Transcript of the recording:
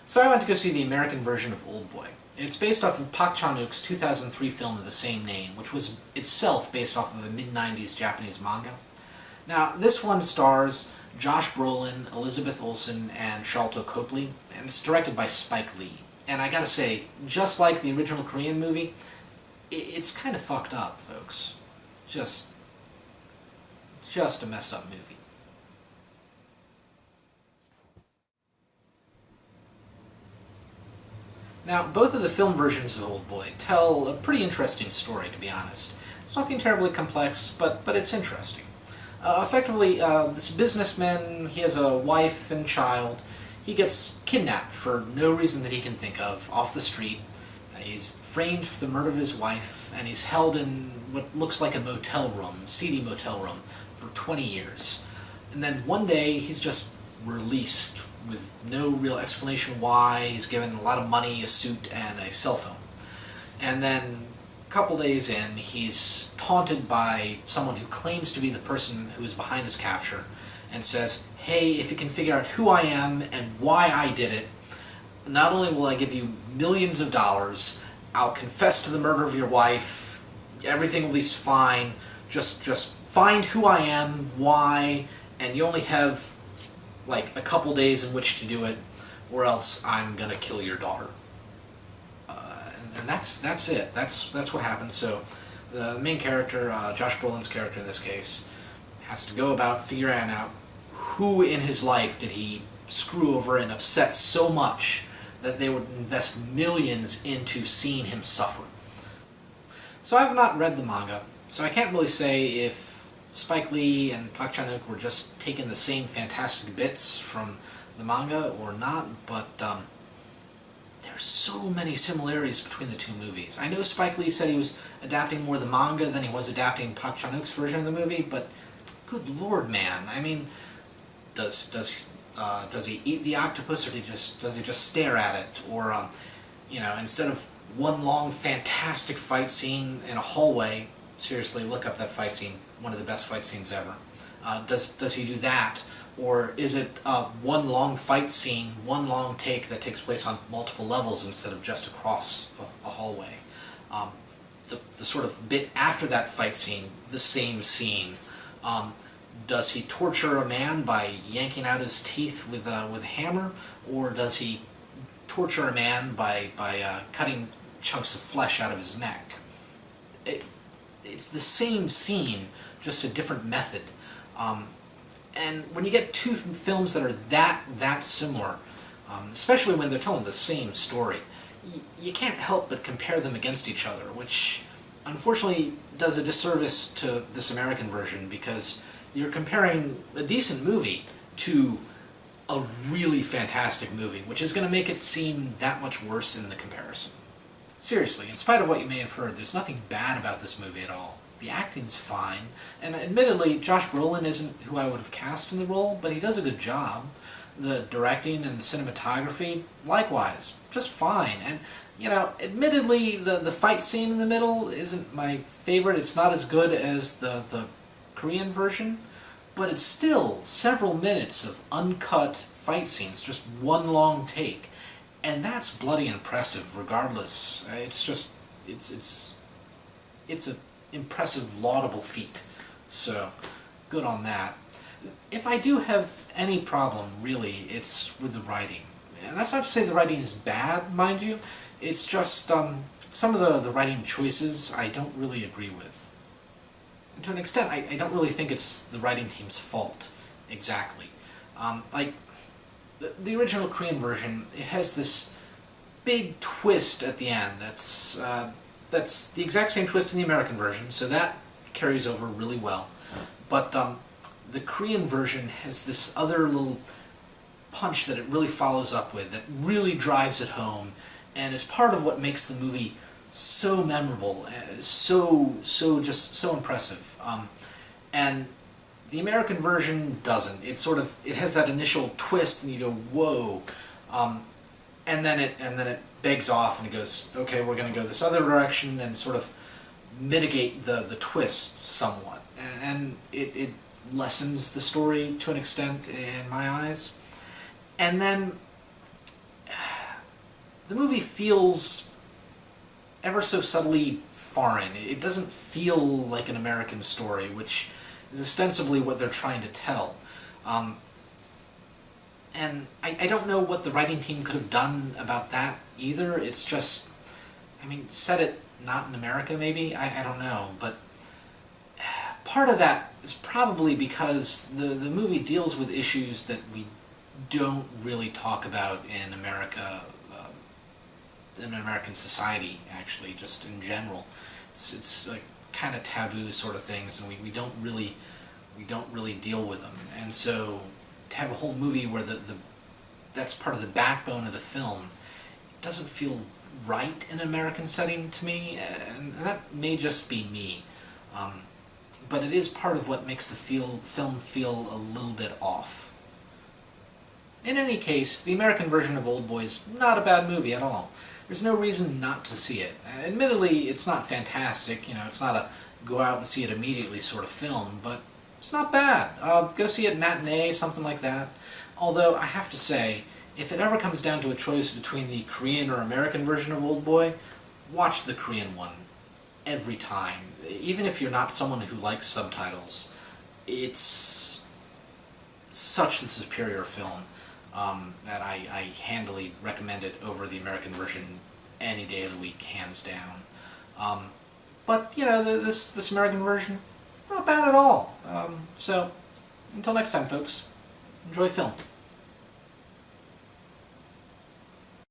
So I went to go see the American version of Oldboy. It's based off of Park Chan-wook's 2003 film of the same name, which was itself based off of a mid-90s Japanese manga. Now, this one stars Josh Brolin, Elizabeth Olsen, and Sharlto Copley, and it's directed by Spike Lee. And I gotta say, just like the original Korean movie, it's kind of fucked up, folks. Just a messed up movie. Now, both of the film versions of Oldboy tell a pretty interesting story, to be honest. It's nothing terribly complex, but it's interesting. Effectively, this businessman, he has a wife and child. He gets kidnapped for no reason that he can think of, off the street. He's framed for the murder of his wife, and he's held in what looks like a motel room, seedy motel room, for 20 years. And then one day, he's just released with no real explanation why. He's given a lot of money, a suit, and a cell phone. And then a couple days in, he's taunted by someone who claims to be the person who is behind his capture and says, "Hey, if you can figure out who I am and why I did it, not only will I give you millions of dollars, I'll confess to the murder of your wife, everything will be fine, just find who I am, why, and you only have like a couple days in which to do it, or else I'm gonna kill your daughter." And that's it. That's what happens. So the main character, Josh Brolin's character in this case, has to go about figuring out who in his life did he screw over and upset so much that they would invest millions into seeing him suffer. So I have not read the manga, so I can't really say if Spike Lee and Park Chan-wook were just taking the same fantastic bits from the manga or not, but there's so many similarities between the two movies. I know Spike Lee said he was adapting more the manga than he was adapting Park Chan-wook's version of the movie, but good lord, man. I mean, does he eat the octopus, or does he just stare at it? Or, instead of one long fantastic fight scene in a hallway, seriously, look up that fight scene, one of the best fight scenes ever. Does he do that? Or is it one long fight scene, one long take that takes place on multiple levels instead of just across a hallway? The sort of bit after that fight scene, the same scene. Does he torture a man by yanking out his teeth with a hammer? Or does he torture a man by cutting chunks of flesh out of his neck? It's the same scene, just a different method. And when you get two films that are that similar, especially when they're telling the same story, you can't help but compare them against each other, which unfortunately does a disservice to this American version, because you're comparing a decent movie to a really fantastic movie, which is going to make it seem that much worse in the comparison. Seriously, in spite of what you may have heard, there's nothing bad about this movie at all. The acting's fine, and admittedly, Josh Brolin isn't who I would have cast in the role, but he does a good job. The directing and the cinematography, likewise, just fine. And, admittedly, the fight scene in the middle isn't my favorite. It's not as good as the Korean version, but it's still several minutes of uncut fight scenes, just one long take. And that's bloody impressive, regardless. It's a impressive, laudable feat. So, good on that. If I do have any problem, really, it's with the writing. And that's not to say the writing is bad, mind you. It's just some of the writing choices I don't really agree with. And to an extent, I don't really think it's the writing team's fault, exactly. Like, the original Korean version, it has this big twist at the end that's the exact same twist in the American version, so that carries over really well. But the Korean version has this other little punch that it really follows up with, that really drives it home, and is part of what makes the movie so memorable, so impressive. And the American version doesn't. It has that initial twist, and you go, whoa, and then it begs off, and it goes, okay, we're going to go this other direction, and sort of mitigate the twist somewhat, and it lessens the story to an extent in my eyes. And then the movie feels ever so subtly foreign. It doesn't feel like an American story, which is ostensibly what they're trying to tell. And I don't know what the writing team could have done about that either. It's just, I mean, set it not in America maybe? I don't know, but part of that is probably because the movie deals with issues that we don't really talk about in America, in American society, actually, just in general. It's like kind of taboo sort of things, and we don't really deal with them. And so to have a whole movie where that's part of the backbone of the film, it doesn't feel right in an American setting to me, and that may just be me. But it is part of what makes the film feel a little bit off. In any case, the American version of Oldboy is not a bad movie at all. There's no reason not to see it. Admittedly, it's not fantastic, it's not a go out and see it immediately sort of film, but it's not bad. Go see it matinee, something like that. Although, I have to say, if it ever comes down to a choice between the Korean or American version of Oldboy, watch the Korean one every time. Even if you're not someone who likes subtitles, it's such the superior film that I handily recommend it over the American version any day of the week, hands down. But, this American version, not bad at all. So, until next time, folks, enjoy film.